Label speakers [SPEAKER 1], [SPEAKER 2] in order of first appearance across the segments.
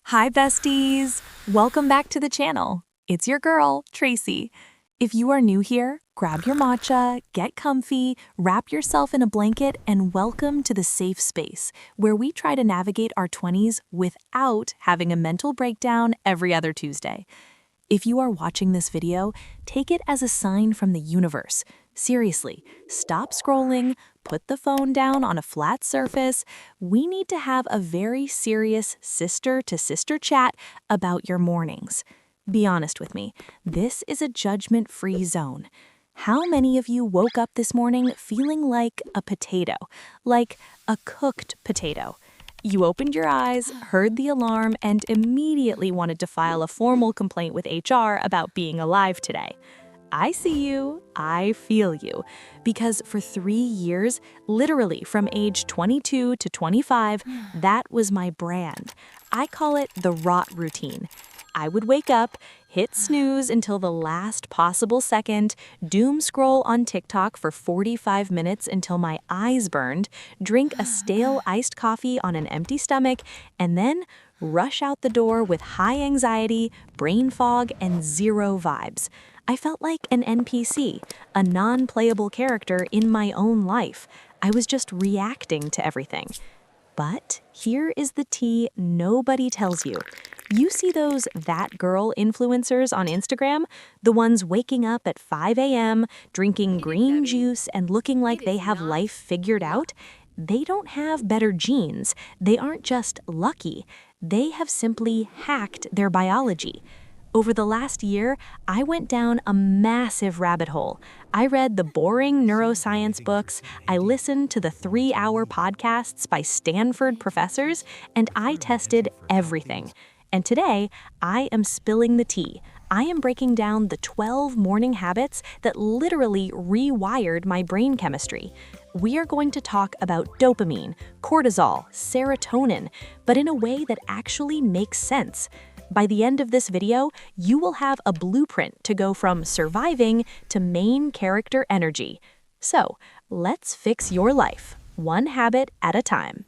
[SPEAKER 1] Hi, besties! Welcome back to the channel. It's your girl, Tracy. If you are new here, grab your matcha, get comfy, wrap yourself in a blanket, and welcome to the safe space where we try to navigate our 20s without having a mental breakdown every other Tuesday. If you are watching this video, take it as a sign from the universe. Seriously, stop scrolling, put the phone down on a flat surface. We need to have a very serious sister-to-sister chat about your mornings. Be honest with me, this is a judgment-free zone. How many of you woke up this morning feeling like a potato, like a cooked potato? You opened your eyes, heard the alarm, and immediately wanted to file a formal complaint with HR about being alive today. I see you, I feel you, because for 3 years, literally from age 22 to 25, that was my brand. I call it the rot routine. I would wake up, hit snooze until the last possible second, doom scroll on TikTok for 45 minutes until my eyes burned, drink a stale iced coffee on an empty stomach, and then rush out the door with high anxiety, brain fog, and zero vibes. I felt like an NPC, a non-playable character in my own life. I was just reacting to everything. But here is the tea nobody tells you. You see those that girl influencers on Instagram? The ones waking up at 5 a.m., drinking green juice and looking like they have life figured out? They don't have better genes. They aren't just lucky. They have simply hacked their biology. Over the last year, I went down a massive rabbit hole. I read the boring neuroscience books, I listened to the 3-hour podcasts by Stanford professors, and I tested everything. And today, I am spilling the tea. I am breaking down the 12 morning habits that literally rewired my brain chemistry. We are going to talk about dopamine, cortisol, serotonin, but in a way that actually makes sense. By the end of this video, you will have a blueprint to go from surviving to main character energy. So, let's fix your life, one habit at a time.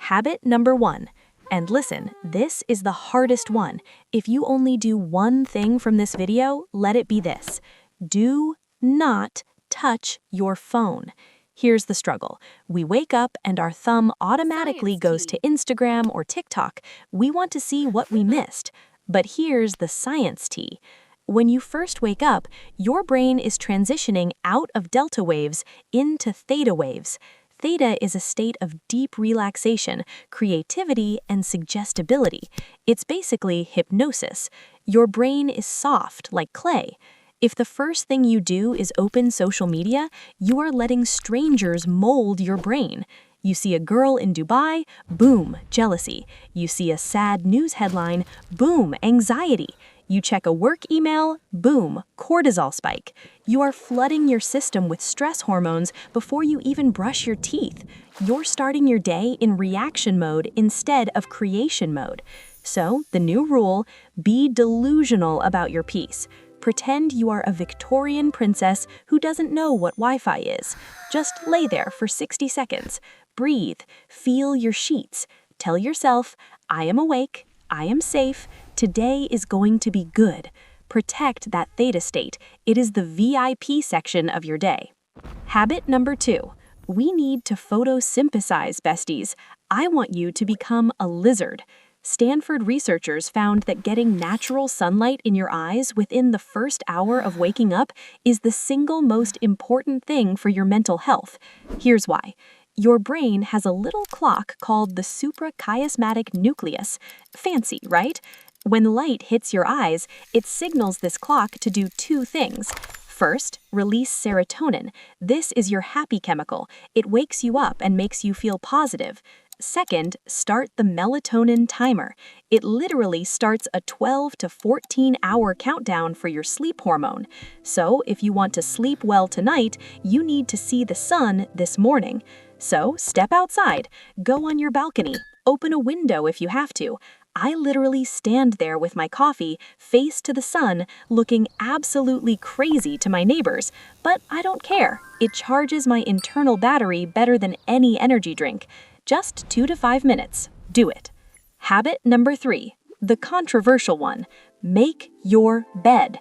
[SPEAKER 1] Habit number 1. And listen, this is the hardest one. If you only do one thing from this video, let it be this. Do not touch your phone. Here's the struggle. We wake up and our thumb automatically goes to Instagram or TikTok. We want to see what we missed. But here's the science tea. When you first wake up, your brain is transitioning out of delta waves into theta waves. Theta is a state of deep relaxation, creativity, and suggestibility. It's basically hypnosis. Your brain is soft like clay. If the first thing you do is open social media, you are letting strangers mold your brain. You see a girl in Dubai, boom, jealousy. You see a sad news headline, boom, anxiety. You check a work email, boom, cortisol spike. You are flooding your system with stress hormones before you even brush your teeth. You're starting your day in reaction mode instead of creation mode. So, the new rule, be delusional about your peace. Pretend you are a Victorian princess who doesn't know what Wi-Fi is. Just lay there for 60 seconds. Breathe. Feel your sheets. Tell yourself, I am awake. I am safe. Today is going to be good. Protect that theta state. It is the VIP section of your day. Habit number 2. We need to photosynthesize, besties. I want you to become a lizard. Stanford researchers found that getting natural sunlight in your eyes within the first hour of waking up is the single most important thing for your mental health. Here's why. Your brain has a little clock called the suprachiasmatic nucleus. Fancy, right? When light hits your eyes, it signals this clock to do 2 things. First, release serotonin. This is your happy chemical. It wakes you up and makes you feel positive. Second, start the melatonin timer. It literally starts a 12 to 14-hour countdown for your sleep hormone. So, if you want to sleep well tonight, you need to see the sun this morning. So, step outside, go on your balcony, open a window if you have to. I literally stand there with my coffee, face to the sun, looking absolutely crazy to my neighbors. But I don't care. It charges my internal battery better than any energy drink. Just 2 to 5 minutes. Do it. Habit number 3.
[SPEAKER 2] The controversial one, make your bed.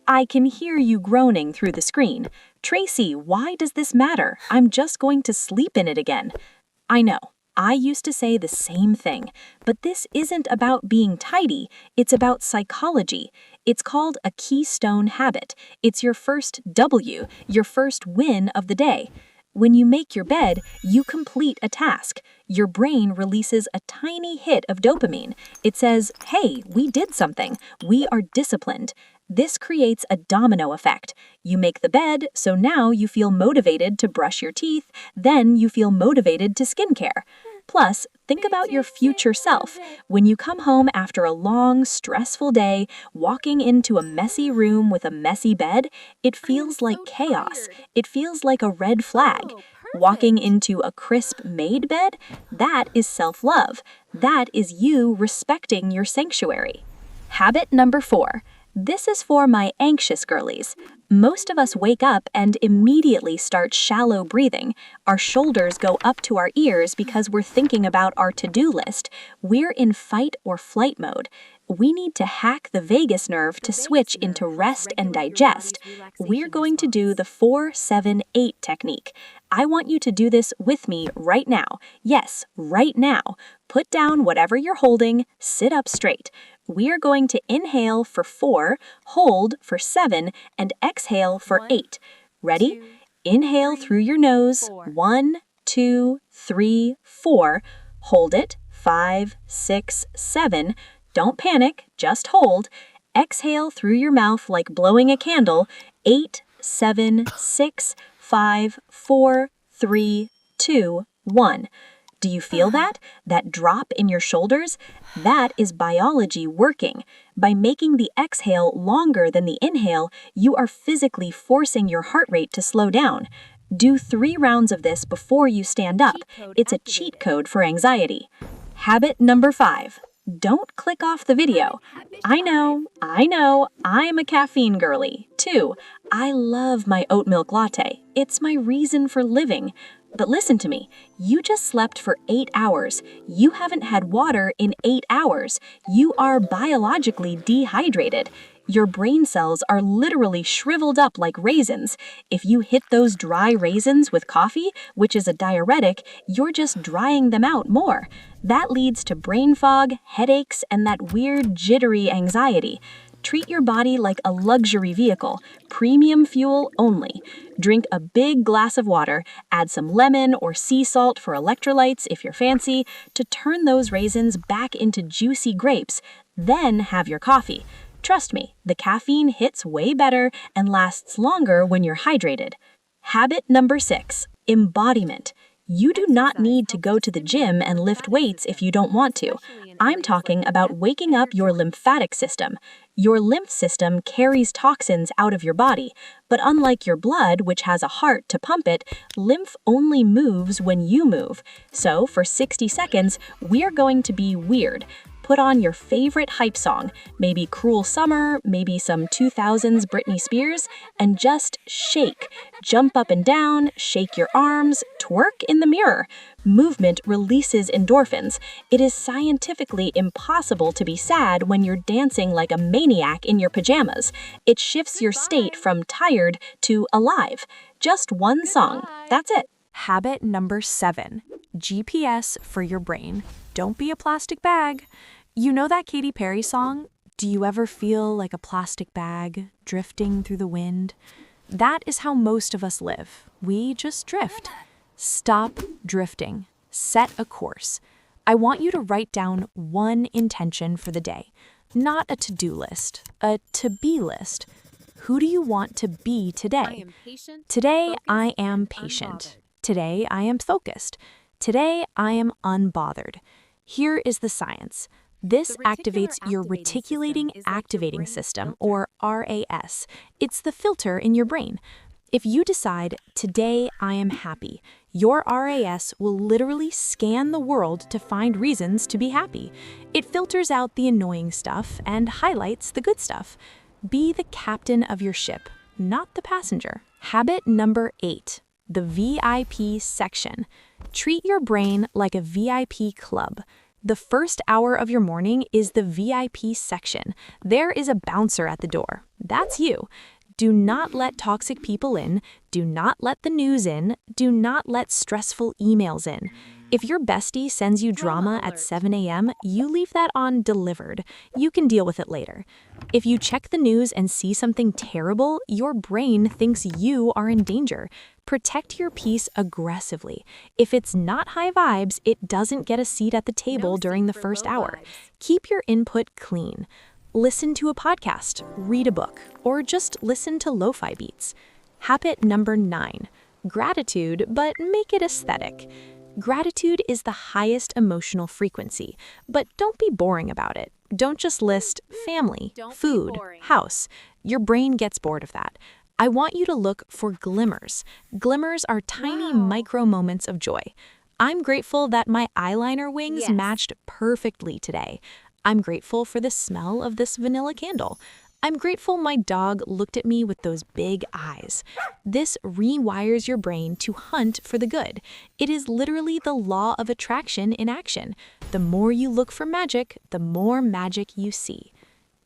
[SPEAKER 2] I can hear you groaning through the screen. Tracy, why does this matter? I'm just going to sleep in it again. I know. I used to say the same thing, but this isn't about being tidy, it's about psychology. It's called a keystone habit. It's your first W, your first win of the day. When you make your bed, you complete a task. Your brain releases a tiny hit of dopamine. It says, hey, we did something. We are disciplined. This creates a domino effect. You make the bed, so now you feel motivated to brush your teeth, then you feel motivated to skincare. Plus, think about your future self. When you come home after a long, stressful day, walking into a messy room with a messy bed, it feels like chaos. It feels like a red flag. Walking into a crisp made bed, that is self-love. That is you respecting your sanctuary. Habit number 4. This is for my anxious girlies. Most of us wake up and immediately start shallow breathing. Our shoulders go up to our ears because we're thinking about our to-do list. We're in fight or flight mode. We need to hack the vagus nerve to switch into rest and digest. We're going to do the 4-7-8 technique. I want you to do this with me right now. Yes, right now. Put down whatever you're holding, sit up straight. We are going to inhale for 4, hold for 7, and exhale for 8. Ready? Inhale through your nose, 1, 2, 3, 4. Hold it, 5, 6, 7. Don't panic, just hold. Exhale through your mouth like blowing a candle, 8, 7, 6, 5, 4, 3, 2, 1. Do you feel that? That drop in your shoulders? That is biology working. By making the exhale longer than the inhale, you are physically forcing your heart rate to slow down. Do 3 rounds of this before you stand up. It's a cheat code for anxiety. Habit number 5. Don't click off the video. I know, I'm a caffeine girly, too. I love my oat milk latte. It's my reason for living. But listen to me, you just slept for 8 hours. You haven't had water in 8 hours. You are biologically dehydrated. Your brain cells are literally shriveled up like raisins. If you hit those dry raisins with coffee, which is a diuretic, you're just drying them out more. That leads to brain fog, headaches, and that weird jittery anxiety. Treat your body like a luxury vehicle, premium fuel only. Drink a big glass of water, add some lemon or sea salt for electrolytes if you're fancy, to turn those raisins back into juicy grapes. Then have your coffee. Trust me, the caffeine hits way better and lasts longer when you're hydrated. Habit number 6, embodiment. You do not need to go to the gym and lift weights if you don't want to. I'm talking about waking up your lymphatic system. Your lymph system carries toxins out of your body, but unlike your blood, which has a heart to pump it, lymph only moves when you move. So for 60 seconds, we're going to be weird. Put on your favorite hype song, maybe Cruel Summer, maybe some 2000s Britney Spears, and just shake. Jump up and down, shake your arms, twerk in the mirror. Movement releases endorphins. It is scientifically impossible to be sad when you're dancing like a maniac in your pajamas. It shifts your state from tired to alive. Just one song. That's it.
[SPEAKER 1] Habit number 7, GPS for your brain. Don't be a plastic bag. You know that Katy Perry song? Do you ever feel like a plastic bag drifting through the wind? That is how most of us live. We just drift. Stop drifting. Set a course. I want you to write down one intention for the day. Not a to-do list, a to-be list. Who do you want to be today? Today, I am patient. Today, I am focused. Today, I am unbothered. Here is the science. This activates your reticulating activating system, or RAS. It's the filter in your brain. If you decide, today I am happy, your RAS will literally scan the world to find reasons to be happy. It filters out the annoying stuff and highlights the good stuff. Be the captain of your ship, not the passenger. Habit number 8, the VIP section. Treat your brain like a VIP club. The first hour of your morning is the VIP section. There is a bouncer at the door. That's you. Do not let toxic people in. Do not let the news in. Do not let stressful emails in. If your bestie sends you drama at 7 a.m., you leave that on delivered. You can deal with it later. If you check the news and see something terrible, your brain thinks you are in danger. Protect your peace aggressively. If it's not high vibes, it doesn't get a seat at the table during the first hour. Keep your input clean. Listen to a podcast, read a book, or just listen to lo-fi beats. Habit number 9. Gratitude, but make it aesthetic. Gratitude is the highest emotional frequency, but don't be boring about it. Don't just list family, food, house. Your brain gets bored of that. I want you to look for glimmers. Glimmers are tiny micro moments of joy. I'm grateful that my eyeliner wings matched perfectly today. I'm grateful for the smell of this vanilla candle. I'm grateful my dog looked at me with those big eyes. This rewires your brain to hunt for the good. It is literally the law of attraction in action. The more you look for magic, the more magic you see.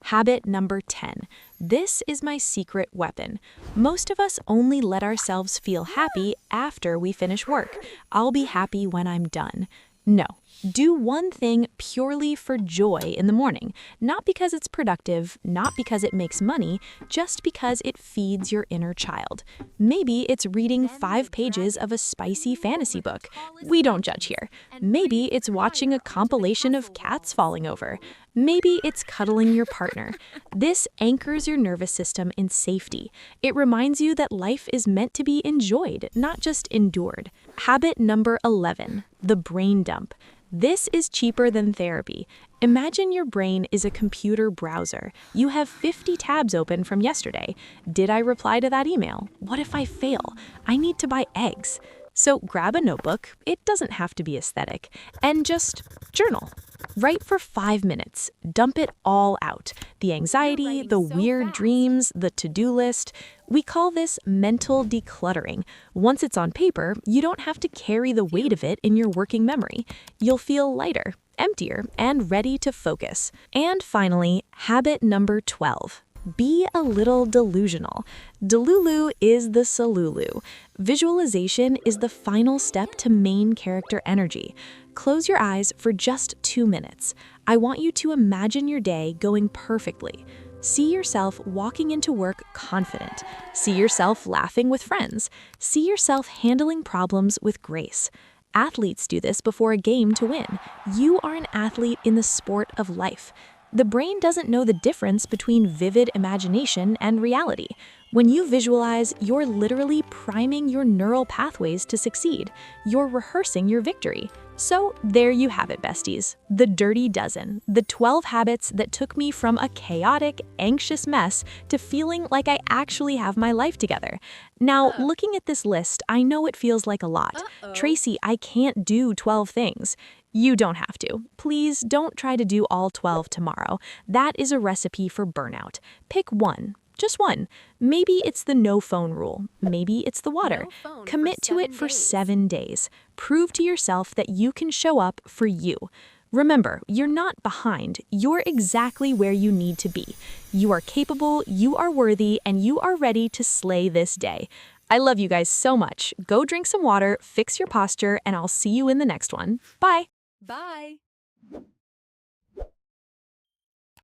[SPEAKER 1] Habit number 10. This is my secret weapon. Most of us only let ourselves feel happy after we finish work. I'll be happy when I'm done. No. Do one thing purely for joy in the morning, not because it's productive, not because it makes money, just because it feeds your inner child. Maybe it's reading 5 pages of a spicy fantasy book. We don't judge here. Maybe it's watching a compilation of cats falling over. Maybe it's cuddling your partner. This anchors your nervous system in safety. It reminds you that life is meant to be enjoyed, not just endured. Habit number 11, the brain dump. This is cheaper than therapy. Imagine your brain is a computer browser. You have 50 tabs open from yesterday. Did I reply to that email? What if I fail? I need to buy eggs. So grab a notebook, it doesn't have to be aesthetic, and just journal. Write for 5 minutes. Dump it all out. The anxiety, the weird dreams, the to-do list. We call this mental decluttering. Once it's on paper, you don't have to carry the weight of it in your working memory. You'll feel lighter, emptier, and ready to focus. And finally, habit number 12. Be a little delusional. Delulu is the Salulu. Visualization is the final step to main character energy. Close your eyes for just 2 minutes. I want you to imagine your day going perfectly. See yourself walking into work confident. See yourself laughing with friends. See yourself handling problems with grace. Athletes do this before a game to win. You are an athlete in the sport of life. The brain doesn't know the difference between vivid imagination and reality. When you visualize, you're literally priming your neural pathways to succeed. You're rehearsing your victory. So there you have it, besties. The Dirty Dozen. The 12 habits that took me from a chaotic, anxious mess to feeling like I actually have my life together. Now, looking at this list, I know it feels like a lot. Tracy, I can't do 12 things. You don't have to. Please don't try to do all 12 tomorrow. That is a recipe for burnout. Pick one. Just one. Maybe it's the no phone rule. Maybe it's the water. Commit to it for 7 days. Prove to yourself that you can show up for you. Remember, you're not behind. You're exactly where you need to be. You are capable, you are worthy, and you are ready to slay this day. I love you guys so much. Go drink some water, fix your posture, and I'll see you in the next one. Bye.
[SPEAKER 3] Bye.